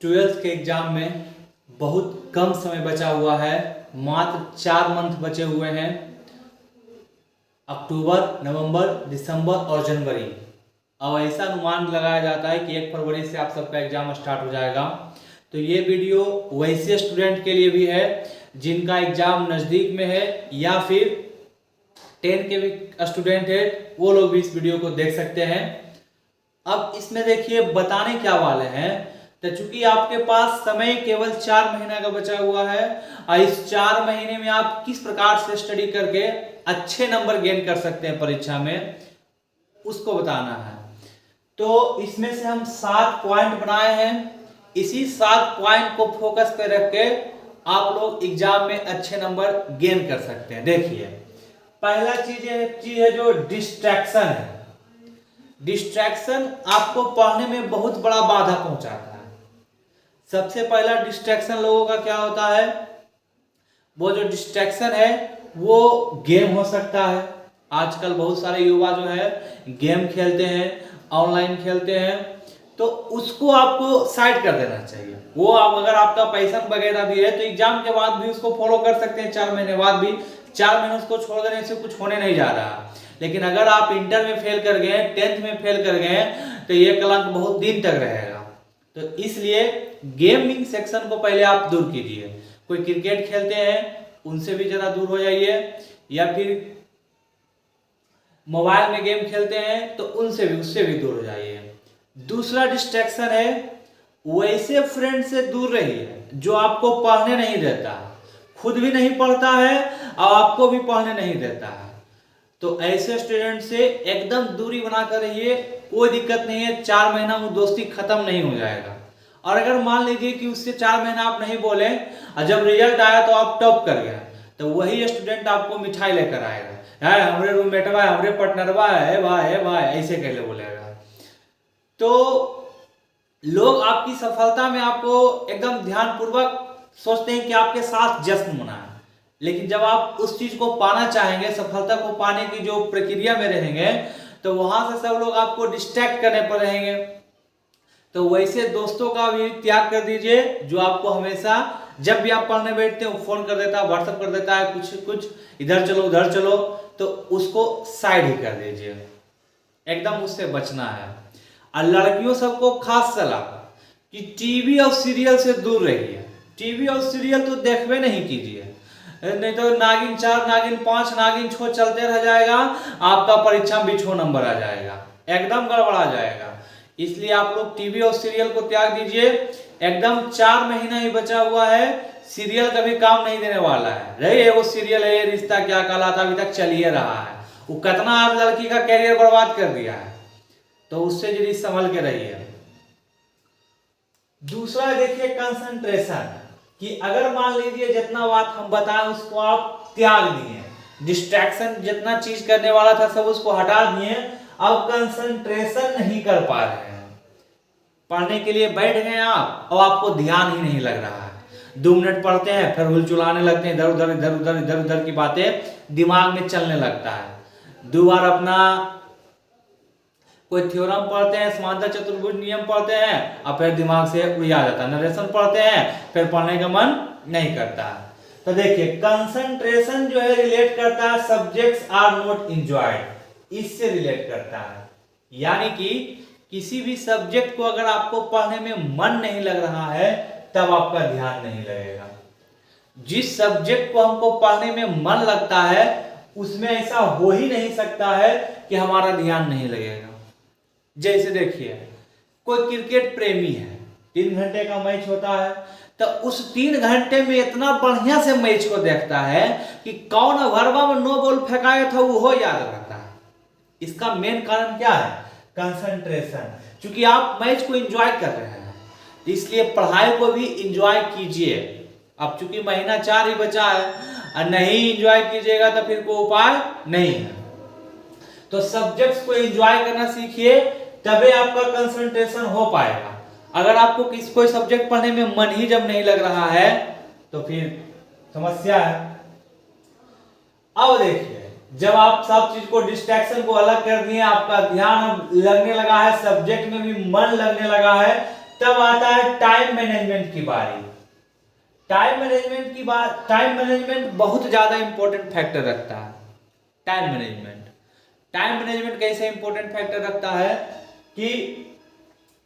Twelfth के exam में बहुत कम समय बचा हुआ है, मात्र 4 मंथ बचे हुए हैं। अक्टूबर, नवंबर, दिसंबर और जनवरी। अब ऐसा अनुमान लगाया जाता है कि 1 फरवरी से आप सबका एग्जाम स्टार्ट हो जाएगा। तो ये वीडियो वैसे स्टूडेंट के लिए भी है जिनका एग्जाम नज़दीक में है या फिर 10 के भी स्टूडेंट है, वो लोग भी इस वीडियो को देख सकते हैं। अब इसमें देखिए बताने क्या वाले हैं, तो चूंकि आपके पास समय केवल 4 महीना का बचा हुआ है और इस 4 महीने में आप किस प्रकार से स्टडी करके अच्छे नंबर गेन कर सकते हैं परीक्षा में, उसको बताना है। तो इसमें से हम 7 पॉइंट बनाए हैं। इसी 7 पॉइंट को फोकस पे रख के आप लोग एग्जाम में अच्छे नंबर गेन कर सकते हैं। देखिए पहला चीज है जो डिस्ट्रैक्शन है। डिस्ट्रैक्शन आपको पढ़ने में बहुत बड़ा बाधा पहुंचाता है। सबसे पहला डिस्ट्रैक्शन लोगों का क्या होता है, वो जो डिस्ट्रैक्शन है वो गेम हो सकता है। आजकल बहुत सारे युवा जो है गेम खेलते हैं, ऑनलाइन खेलते हैं, तो उसको आपको साइड कर देना चाहिए। वो आप अगर आपका पैशन वगैरह भी है तो एग्जाम के बाद भी उसको फॉलो कर सकते हैं, 4 महीने बाद भी। 4 महीने उसको छोड़ देने से कुछ होने नहीं जा रहा। लेकिन अगर आप इंटर में फेल कर गए, 10th में फेल कर गए, तो ये कलंक बहुत दिन तक रहेगा। तो इसलिए गेमिंग सेक्शन को पहले आप दूर कीजिए। कोई क्रिकेट खेलते हैं उनसे भी जरा दूर हो जाइए, या फिर मोबाइल में गेम खेलते हैं तो उससे भी दूर हो जाइए। दूसरा डिस्ट्रैक्शन है वैसे फ्रेंड से दूर रहिए जो आपको पढ़ने नहीं देता, खुद भी नहीं पढ़ता है और आपको भी पढ़ने नहीं देता है। तो ऐसे स्टूडेंट से एकदम दूरी बनाकर रहिए, कोई दिक्कत नहीं है, 4 महीना में दोस्ती खत्म नहीं हो जाएगा। और अगर मान लीजिए कि उससे 4 महीना आप नहीं बोले और जब रिजल्ट आया तो आप टॉप कर गए, तो वही स्टूडेंट आपको मिठाई लेकर आएगा, है हमरे रूममेटवा है, हमरे पार्टनरवा है भाई, ऐसे कैसे बोलेगा। तो लोग आपकी सफलता में आपको एकदम ध्यानपूर्वक सोचते हैं कि आपके साथ जश्न मनाएं, लेकिन जब आप उस चीज को पाना चाहेंगे, सफलता को पाने की जो प्रक्रिया में रहेंगे, तो वहां से सब लोग आपको डिस्ट्रैक्ट करने पर रहेंगे। तो वैसे दोस्तों का भी त्याग कर दीजिए जो आपको हमेशा जब भी आप पढ़ने बैठते हैं फोन कर देता है, व्हाट्सएप कर देता है, कुछ इधर चलो उधर चलो, तो उसको साइड ही कर दीजिए, एकदम उससे बचना है। और लड़कियों सबको खास सलाह कि टीवी और सीरियल से दूर रहिए। टीवी और सीरियल तो देखबे नहीं कीजिए, नहीं तो नागिन 4, नागिन 5, नागिन 6 चलते रह जाएगा, आपका परीक्षा में भी 6 नंबर आ जाएगा, एकदम गड़बड़ा जाएगा। इसलिए आप लोग टीवी और सीरियल को त्याग दीजिए। एकदम 4 महीना ही बचा हुआ है, सीरियल कभी काम नहीं देने वाला है। रही वो सीरियल है रिश्ता क्या कहलाता, अभी तक चल ही रहा है, वो कितना लड़की का कैरियर बर्बाद कर दिया है। तो उससे जरूर संभल के रहिए। दूसरा देखिए कंसंट्रेशन, कि अगर मान लीजिए जितना बात हम बताएं उसको आप त्याग दिए, डिस्ट्रैक्शन जितना चीज करने वाला था सब उसको हटा दिए, अब कंसंट्रेशन नहीं कर पा रहे हैं, पढ़ने के लिए बैठ गए आप और आपको ध्यान ही नहीं लग रहा है। 2 मिनट पढ़ते हैं फिर हुलचुलाने लगते हैं, इधर उधर की बातें दिमाग में चलने लगता है। 2 बार अपना कोई थ्योरम पढ़ते हैं, समांतर चतुर्भुज नियम पढ़ते हैं और फिर दिमाग से उड़ आ जाता है। नरेशन पढ़ते हैं फिर पढ़ने का मन नहीं करता है। तो देखिए कंसंट्रेशन जो है रिलेट करता है सब्जेक्ट्स आर नॉट एंजॉयड, इससे रिलेट करता है। यानी कि किसी भी सब्जेक्ट को अगर आपको पढ़ने में मन नहीं लग रहा है तब आपका ध्यान नहीं लगेगा। जिस सब्जेक्ट को हमको पढ़ने में मन लगता है उसमें ऐसा हो ही नहीं सकता है कि हमारा ध्यान नहीं लगेगा। जैसे देखिए कोई क्रिकेट प्रेमी है, 3 घंटे का मैच होता है, तो उस 3 घंटे में इतना बढ़िया से मैच को देखता है कि कौन ओवरवा में 9 बॉल फेंकाया था वो याद रहता है। इसका मेन कारण क्या है, कंसंट्रेशन। क्योंकि आप मैच को एंजॉय कर रहे हैं, इसलिए पढ़ाई को भी एंजॉय कीजिए। अब चूंकि महीना 4 ही बचा है और नहीं एंजॉय कीजिएगा तो फिर कोई उपाय नहीं है। तो सब्जेक्ट्स को एंजॉय करना सीखिए, तभी आपका कंसंट्रेशन हो पाएगा। अगर आपको कोई सब्जेक्ट पढ़ने में मन ही जब नहीं लग रहा है तो फिर समस्या है। अब देखिए जब आप सब चीज को डिस्ट्रैक्शन को अलग कर दिए, आपका ध्यान लगने लगा है, सब्जेक्ट में भी मन लगने लगा है, तब आता है टाइम मैनेजमेंट की बारी। टाइम मैनेजमेंट बहुत ज्यादा इंपॉर्टेंट फैक्टर रखता है। टाइम मैनेजमेंट कैसे इंपॉर्टेंट फैक्टर रखता है कि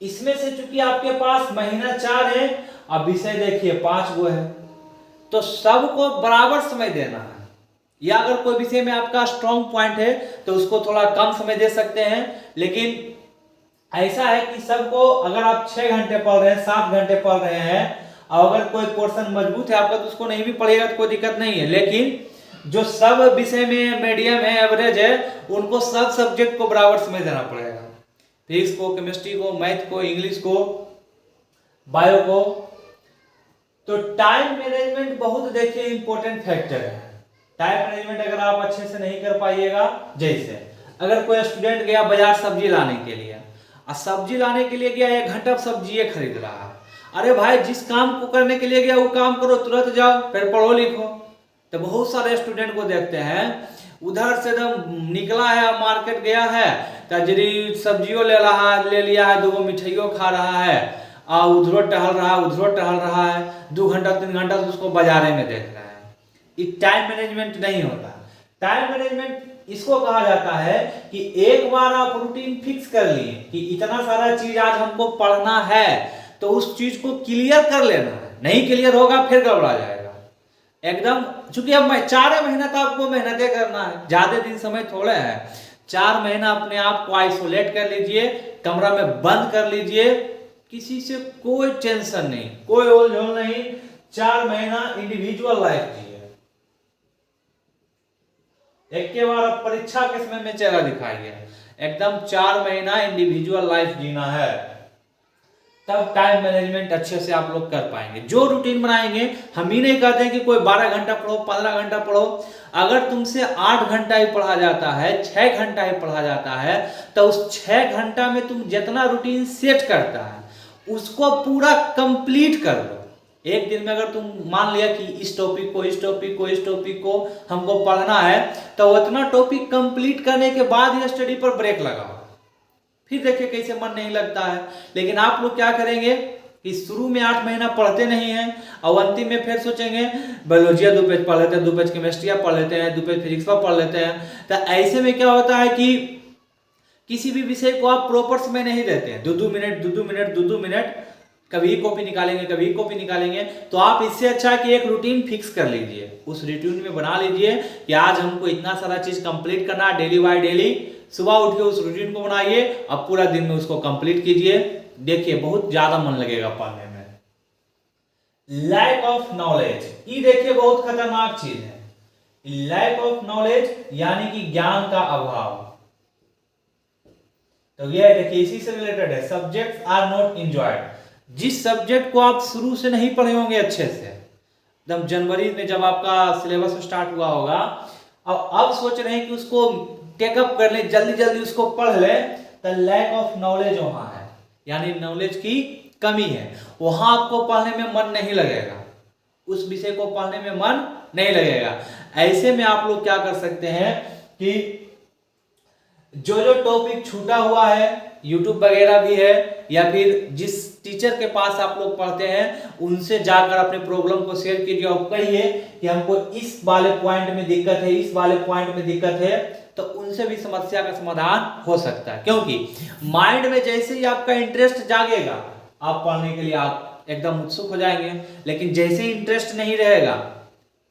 इसमें से चूंकि आपके पास महीना 4 है, अब विषय देखिए 5 गो है, तो सबको बराबर समय देना है। या अगर कोई विषय में आपका स्ट्रॉन्ग पॉइंट है तो उसको थोड़ा कम समय दे सकते हैं, लेकिन ऐसा है कि सबको, अगर आप 6 घंटे पढ़ रहे हैं, 7 घंटे पढ़ रहे हैं, और अगर कोई पोर्शन मजबूत है आपका तो उसको नहीं भी पढ़ेगा तो कोई दिक्कत नहीं है, लेकिन जो सब विषय में मीडियम है, एवरेज है, उनको सब सब्जेक्ट को बराबर समय देना पड़ेगा। फिजिक्स को, केमिस्ट्री को, मैथ को, इंग्लिश को, बायो को। तो टाइम मैनेजमेंट बहुत देखिए इंपॉर्टेंट फैक्टर है। टाइम मैनेजमेंट अगर आप अच्छे से नहीं कर पाइएगा, जैसे अगर कोई स्टूडेंट गया बाजार सब्जी लाने के लिए, और सब्जी लाने के लिए गया 1 घंटा सब्जी खरीद रहा है, अरे भाई जिस काम को करने के लिए गया वो काम करो, तुरंत जाओ, फिर पढ़ो लिखो। तो बहुत सारे स्टूडेंट को देखते हैं उधर से एकदम निकला है, मार्केट गया है, तजरी सब्जियों ले लिया है, 2 मिठाइयों खा रहा है, और उधरो टहल रहा है, 2 घंटा 3 घंटा तो उसको बाजारे में देख रहा है। ये टाइम मैनेजमेंट नहीं होता। टाइम मैनेजमेंट इसको कहा जाता है कि एक बार आप रूटीन फिक्स कर लिए कि इतना सारा चीज आज हमको पढ़ना है, तो उस चीज को क्लियर कर लेना है। नहीं क्लियर होगा फिर गड़बड़ा जाएगा एकदम। चूंकि अब 4 महीना तो आपको मेहनतें करना है, ज्यादा दिन समय थोड़े है। 4 महीना अपने आप को आइसोलेट कर लीजिए, कमरा में बंद कर लीजिए, किसी से कोई टेंशन नहीं, कोई ओल झोल नहीं। 4 महीना इंडिविजुअल लाइफ जिए। एक के बार परीक्षा के समय में चेहरा दिखाइए, एकदम 4 महीना इंडिविजुअल लाइफ जीना है, तब टाइम मैनेजमेंट अच्छे से आप लोग कर पाएंगे। जो रूटीन बनाएंगे, हम ही नहीं कहते हैं कि कोई 12 घंटा पढ़ो, 15 घंटा पढ़ो। अगर तुमसे 8 घंटा ही पढ़ा जाता है, 6 घंटा ही पढ़ा जाता है, तो उस 6 घंटा में तुम जितना रूटीन सेट करता है उसको पूरा कंप्लीट कर लो। एक दिन में अगर तुम मान लिया कि इस टॉपिक को हमको पढ़ना है, तो उतना टॉपिक कंप्लीट करने के बाद ही स्टडी पर ब्रेक लगाओ। फिर देखिए कैसे मन नहीं लगता है। लेकिन आप लोग क्या करेंगे कि शुरू में 8 महीना पढ़ते नहीं हैं, और अंतिम में फिर सोचेंगे बायोलॉजिया 2 पेज पढ़ लेते हैं, 2 पेज केमिस्ट्रिया पढ़ लेते हैं, 2 पेज फिजिक्स पढ़ लेते हैं। तो ऐसे में क्या होता है कि किसी भी विषय को आप प्रॉपर समय नहीं देते हैं। 2 मिनट कभी कॉपी निकालेंगे। तो आप इससे अच्छा कि एक रूटीन फिक्स कर लीजिए, उस रूटीन में बना लीजिए कि आज हमको इतना सारा चीज कंप्लीट करना है, डेली बाय डेली। सुबह उठ के उस रूटीन को बनाइए, अब पूरा दिन में उसको कंप्लीट कीजिए। देखिए बहुत ज्यादा मन लगेगा पढ़ने में। लैक ऑफ नॉलेज, ये देखिए बहुत खतरनाक चीज है। लैक ऑफ नॉलेज यानी कि ज्ञान का अभाव। तो ये देखिए इसी से रिलेटेड है। सब्जेक्ट्स आर नॉट एंजॉयड, जिस सब्जेक्ट को आप शुरू से नहीं पढ़े होंगे अच्छे से, एकदम जनवरी में जब आपका सिलेबस स्टार्ट हुआ होगा, अब सोच रहे हैं कि उसको टेकअप कर ले, जल्दी उसको पढ़ ले, तो लैक ऑफ नॉलेज वहां है, यानी नॉलेज की कमी है। वहां आपको पढ़ने में मन नहीं लगेगा, उस विषय को पढ़ने में मन नहीं लगेगा। ऐसे में आप लोग क्या कर सकते हैं कि जो टॉपिक छूटा हुआ है, यूट्यूब वगैरह भी है, या फिर जिस टीचर के पास आप लोग पढ़ते हैं उनसे जाकर अपने प्रॉब्लम को शेयर कीजिए और कहिए कि हमको इस वाले पॉइंट में दिक्कत है, इस वाले पॉइंट में दिक्कत है, तो उनसे भी समस्या का समाधान हो सकता है। क्योंकि माइंड में जैसे ही आपका इंटरेस्ट जागेगा, आप पढ़ने के लिए आप एकदम उत्सुक हो जाएंगे। लेकिन जैसे ही इंटरेस्ट नहीं रहेगा,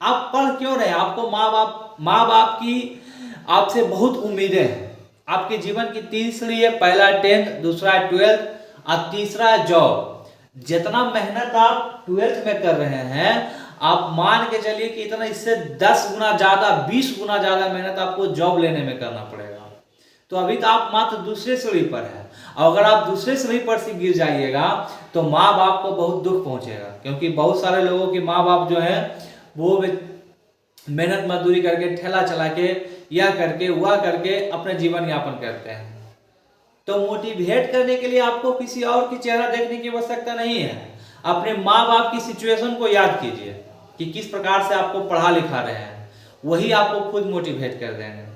आप पढ़ क्यों रहे? आपको माँ बाप की आपसे बहुत उम्मीदें हैं। आपके जीवन की 3 सीढ़ी है, पहला 10th, दूसरा 12th और तीसरा जॉब। जितना मेहनत आप 12th में कर रहे हैं, आप मान के चलिए कि इतना इससे 10 गुना ज्यादा, 20 गुना ज्यादा मेहनत आपको जॉब लेने में करना पड़ेगा। तो अभी तो आप मात्र दूसरे सीढ़ी पर है, और अगर आप दूसरे सीढ़ी पर से गिर जाइएगा तो माँ बाप को बहुत दुख पहुंचेगा। क्योंकि बहुत सारे लोगों के माँ बाप जो है वो मेहनत मजदूरी करके, ठेला चला के, या करके, हुआ करके अपने जीवन यापन करते हैं। तो मोटिवेट करने के लिए आपको किसी और की चेहरा देखने की आवश्यकता नहीं है। अपने माँ बाप की सिचुएशन को याद कीजिए कि किस प्रकार से आपको पढ़ा लिखा रहे हैं, वही आपको खुद मोटिवेट कर देंगे।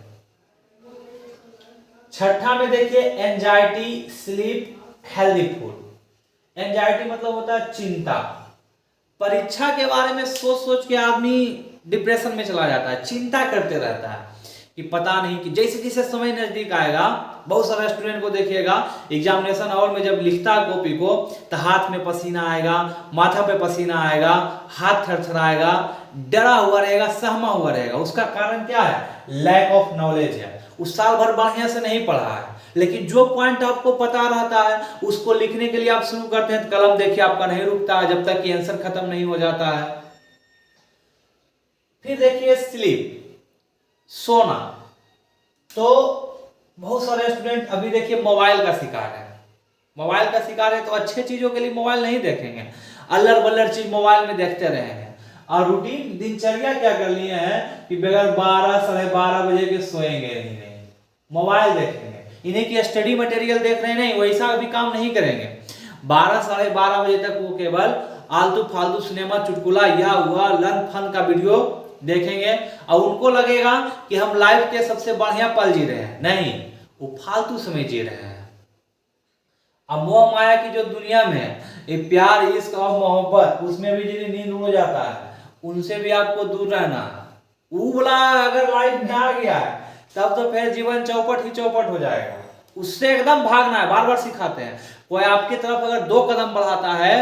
छठा में देखिए anxiety, sleep, healthy food. Anxiety मतलब होता है चिंता। परीक्षा के बारे में सोच सोच के आदमी डिप्रेशन में चला जाता है, चिंता करते रहता है कि पता नहीं कि जैसे जैसे समय नजदीक आएगा, बहुत सारे स्टूडेंट को देखिएगा एग्जामिनेशन हॉल में जब लिखता है कॉपी को तो हाथ में पसीना आएगा, माथा पे पसीना आएगा, हाथ थरथराएगा, डरा हुआ रहेगा, सहमा हुआ रहेगा। उसका कारण क्या है? लैक ऑफ नॉलेज है। उस साल भर बढ़िया से नहीं पढ़ा है, लेकिन जो पॉइंट आपको पता रहता है उसको लिखने के लिए आप शुरू करते हैं तो कलम देखिए आपका नहीं रुकता है जब तक कि आंसर खत्म नहीं हो जाता है। फिर देखिए स्लीप, सोना। तो बहुत सारे स्टूडेंट अभी देखिए मोबाइल का शिकार है। मोबाइल का शिकार है तो अच्छे चीजों के लिए मोबाइल नहीं देखेंगे, अल्लर बल्लर चीज मोबाइल में देखते रहेंगे। और रूटीन दिनचर्या क्या कर लिए हैं कि बगैर 12 साढ़े 12 बजे के सोएंगे नहीं, मोबाइल देखेंगे। इन्हें की स्टडी मटेरियल देख रहे नहीं, वैसा भी काम नहीं करेंगे। 12 साढ़े 12 बजे तक वो केवल आलतू फालतू सिनेमा, चुटकुला या हुआ लन फन का वीडियो देखेंगे और उनको लगेगा कि हम लाइफ के सबसे बढ़िया पल जी रहे हैं। नहीं, वो फालतू समय जी रहे हैं। अब मोह माया की जो दुनिया में है, ये प्यार इश्क और मोहब्बत, उसमें भी यदि नींद उड़ जाता है, उनसे भी आपको दूर रहना है। वो बोला अगर लाइफ में आ गया है तब तो फिर जीवन चौपट ही चौपट हो जाएगा, उससे एकदम भागना है। बार बार सिखाते हैं, कोई आपकी तरफ अगर 2 कदम बढ़ाता है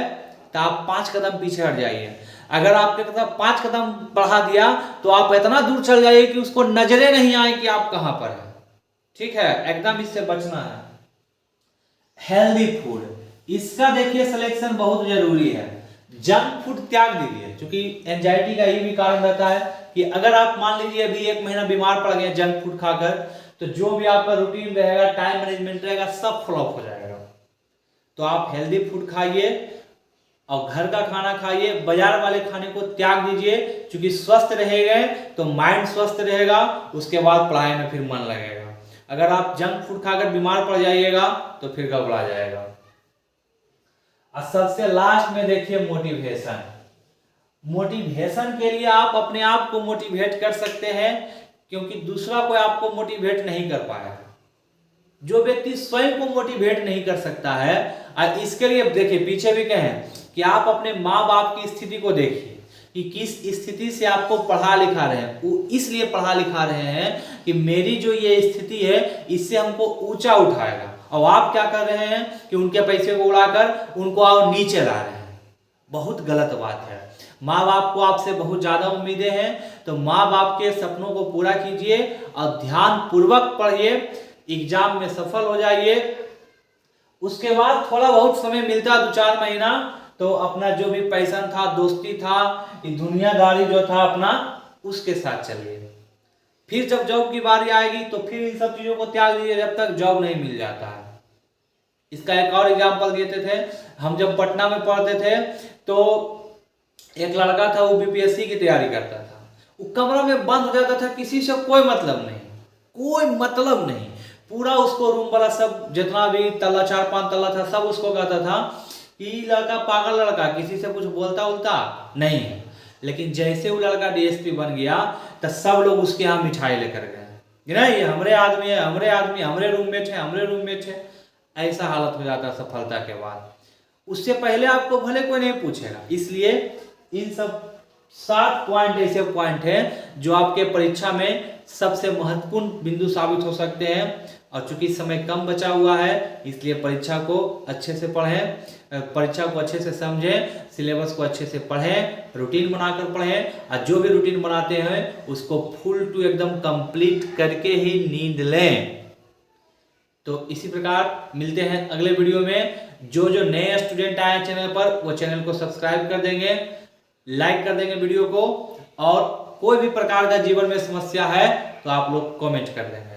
तो आप 5 कदम पीछे हट जाइए। अगर आपके तरफ 5 कदम बढ़ा दिया तो आप इतना दूर चल जाइए कि उसको नजरे नहीं आए कि आप कहां पर हैं। ठीक है, एकदम इससे बचना है। हेल्दी फूड, इसका देखिए सिलेक्शन बहुत जरूरी है। जंक फूड त्याग दीजिए, क्योंकि एंजाइटी का ये भी कारण रहता है कि अगर आप मान लीजिए अभी 1 महीना बीमार पड़ गए जंक फूड खाकर, तो जो भी आपका रूटीन रहेगा, टाइम मैनेजमेंट रहेगा, सब फ्लॉप हो जाएगा। तो आप हेल्दी फूड खाइए और घर का खाना खाइए, बाजार वाले खाने को त्याग दीजिए, क्योंकि स्वस्थ रहेंगे तो माइंड स्वस्थ रहेगा, उसके बाद पढ़ाई में फिर मन लगेगा। अगर आप जंक फूड खाकर बीमार पड़ जाइएगा तो फिर गड़बड़ा जाएगा। और सबसे लास्ट में देखिए मोटिवेशन। मोटिवेशन के लिए आप अपने आप को मोटिवेट कर सकते हैं, क्योंकि दूसरा कोई आपको मोटिवेट नहीं कर पाएगा। जो व्यक्ति स्वयं को मोटिवेट नहीं कर सकता है, और इसके लिए देखिए पीछे भी कहें कि आप अपने माँ बाप की स्थिति को देखिए कि किस स्थिति से आपको पढ़ा लिखा रहे हैं। वो इसलिए पढ़ा लिखा रहे हैं कि मेरी जो ये स्थिति है इससे हमको ऊंचा उठाएगा, और आप क्या कर रहे हैं कि उनके पैसे को उड़ाकर उनको और नीचे ला रहे हैं। बहुत गलत बात है। माँ बाप को आपसे बहुत ज्यादा उम्मीदें हैं, तो माँ बाप के सपनों को पूरा कीजिए और ध्यान पूर्वक पढ़िए, एग्जाम में सफल हो जाइए। उसके बाद थोड़ा बहुत समय मिलता है 2-4 महीना, तो अपना जो भी पैशन था, दोस्ती था, दुनियादारी जो था अपना, उसके साथ चलिए। फिर जब जॉब की बारी आएगी तो फिर इन सब चीजों को त्याग दीजिए जब तक जॉब नहीं मिल जाता है। इसका एक और एग्जाम्पल देते थे, हम जब पटना में पढ़ते थे तो एक लड़का था, वो बीपीएससी की तैयारी करता था। वो कमरा में बंद हो जाता था, किसी से कोई मतलब नहीं, कोई मतलब नहीं। पूरा उसको रूम वाला सब जितना भी तल्ला 4-5 तल्ला था सब उसको कहता था कि लड़का पागल लड़का, किसी से कुछ बोलता उलता नहीं है। लेकिन जैसे वो लड़का डीएसपी बन गया तो सब लोग उसके यहाँ मिठाई लेकर गए, नहीं हमरे आदमी है, हमरे आदमी, हमरे रूममेट है, हमरे रूममेट है। ऐसा हालत हो जाता सफलता के बाद। उससे पहले आपको भले कोई नहीं पूछेगा। इसलिए इन सब 7 पॉइंट ऐसे पॉइंट हैं जो आपके परीक्षा में सबसे महत्वपूर्ण बिंदु साबित हो सकते हैं। और चूंकि समय कम बचा हुआ है, इसलिए परीक्षा को अच्छे से पढ़ें, परीक्षा को अच्छे से समझें, सिलेबस को अच्छे से पढ़ें, रूटीन बनाकर पढ़ें, और जो भी रूटीन बनाते हैं उसको फुल टू एकदम कंप्लीट करके ही नींद लें। तो इसी प्रकार मिलते हैं अगले वीडियो में। जो नए स्टूडेंट आए चैनल पर, वो चैनल को सब्सक्राइब कर देंगे, लाइक कर देंगे वीडियो को, और कोई भी प्रकार का जीवन में समस्या है तो आप लोग कमेंट कर देंगे।